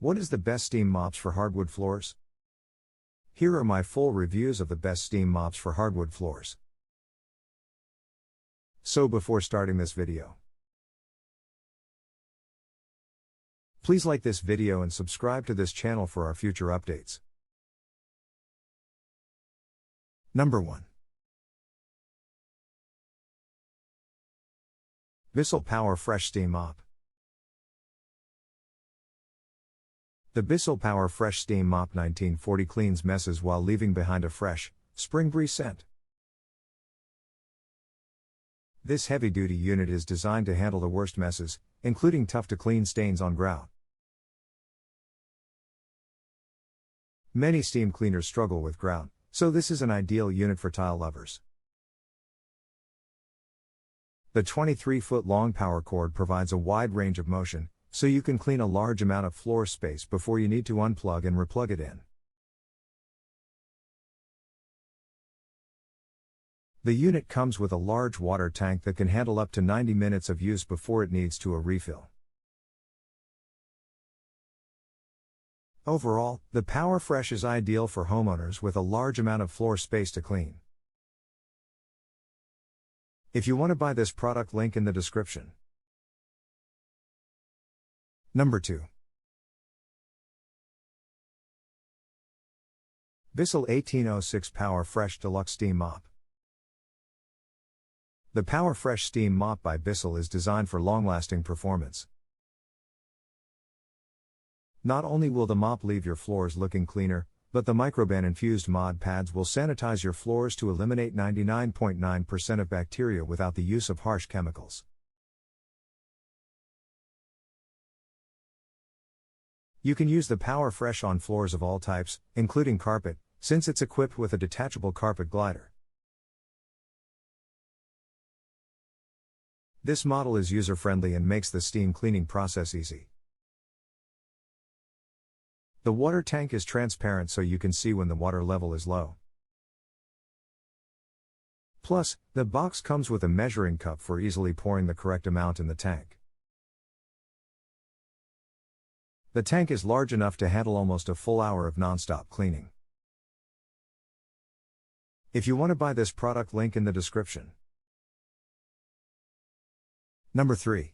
What is the best steam mops for hardwood floors? Here are my full reviews of the best steam mops for hardwood floors. So before starting this video, please like this video and subscribe to this channel for our future updates. Number 1. Bissell Powerfresh Steam Mop. The Bissell Powerfresh Steam Mop 1940 cleans messes while leaving behind a fresh, spring breeze scent. This heavy-duty unit is designed to handle the worst messes, including tough-to-clean stains on grout. Many steam cleaners struggle with grout, so this is an ideal unit for tile lovers. The 23-foot-long power cord provides a wide range of motion, so you can clean a large amount of floor space before you need to unplug and replug it in. The unit comes with a large water tank that can handle up to 90 minutes of use before it needs a refill. Overall, the Powerfresh is ideal for homeowners with a large amount of floor space to clean. If you want to buy this product, link in the description. Number 2. Bissell 1806 Powerfresh Deluxe Steam Mop. The Powerfresh Steam Mop by Bissell is designed for long-lasting performance. Not only will the mop leave your floors looking cleaner, but the microban-infused mod pads will sanitize your floors to eliminate 99.9% of bacteria without the use of harsh chemicals. You can use the Powerfresh on floors of all types, including carpet, since it's equipped with a detachable carpet glider. This model is user-friendly and makes the steam cleaning process easy. The water tank is transparent so you can see when the water level is low. Plus, the box comes with a measuring cup for easily pouring the correct amount in the tank. The tank is large enough to handle almost a full hour of non-stop cleaning. If you want to buy this product, link in the description. Number 3.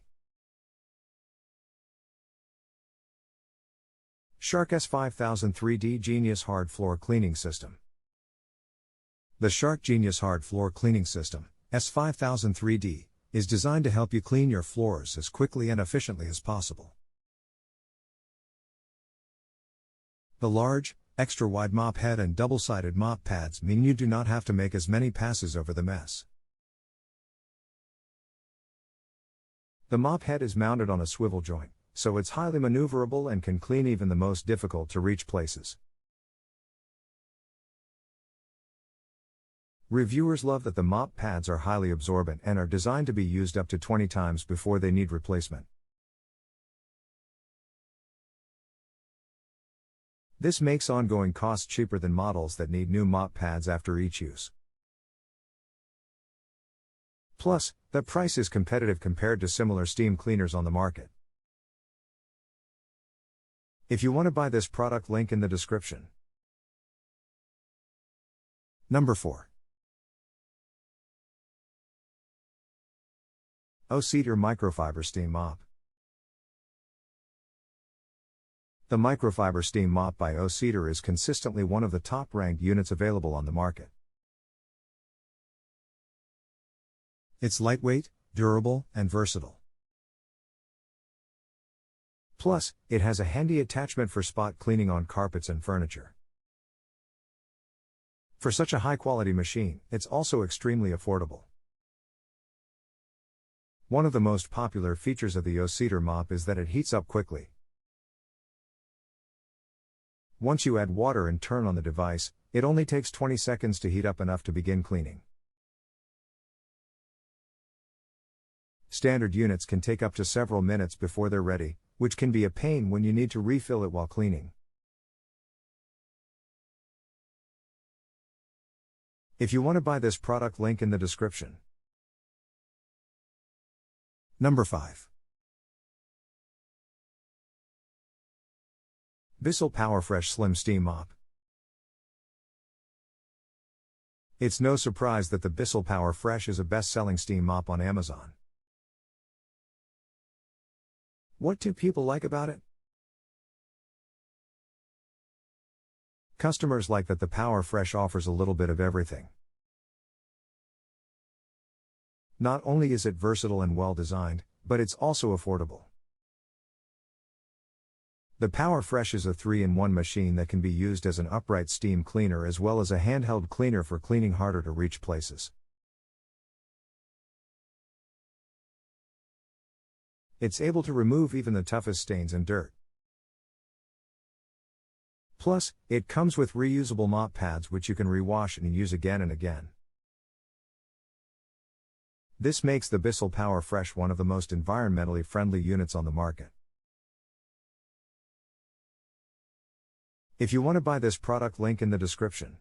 Shark S5000 3D Genius Hard Floor Cleaning System. The Shark Genius Hard Floor Cleaning System, S5000 3D, is designed to help you clean your floors as quickly and efficiently as possible. The large, extra-wide mop head and double-sided mop pads mean you do not have to make as many passes over the mess. The mop head is mounted on a swivel joint, so it's highly maneuverable and can clean even the most difficult-to-reach places. Reviewers love that the mop pads are highly absorbent and are designed to be used up to 20 times before they need replacement. This makes ongoing costs cheaper than models that need new mop pads after each use. Plus, the price is competitive compared to similar steam cleaners on the market. If you want to buy this product, link in the description. Number 4. O-Cedar Microfiber Steam Mop. The Microfiber Steam Mop by O-Cedar is consistently one of the top-ranked units available on the market. It's lightweight, durable, and versatile. Plus, it has a handy attachment for spot cleaning on carpets and furniture. For such a high-quality machine, it's also extremely affordable. One of the most popular features of the O-Cedar mop is that it heats up quickly. Once you add water and turn on the device, it only takes 20 seconds to heat up enough to begin cleaning. Standard units can take up to several minutes before they're ready, which can be a pain when you need to refill it while cleaning. If you want to buy this product, link in the description. Number 5. Bissell Powerfresh Slim Steam Mop. It's no surprise that the Bissell Powerfresh is a best-selling steam mop on Amazon. What do people like about it? Customers like that the Powerfresh offers a little bit of everything. Not only is it versatile and well-designed, but it's also affordable. The Powerfresh is a 3-in-1 machine that can be used as an upright steam cleaner as well as a handheld cleaner for cleaning harder to reach places. It's able to remove even the toughest stains and dirt. Plus, it comes with reusable mop pads which you can rewash and use again and again. This makes the Bissell Powerfresh one of the most environmentally friendly units on the market. If you want to buy this product, link in the description.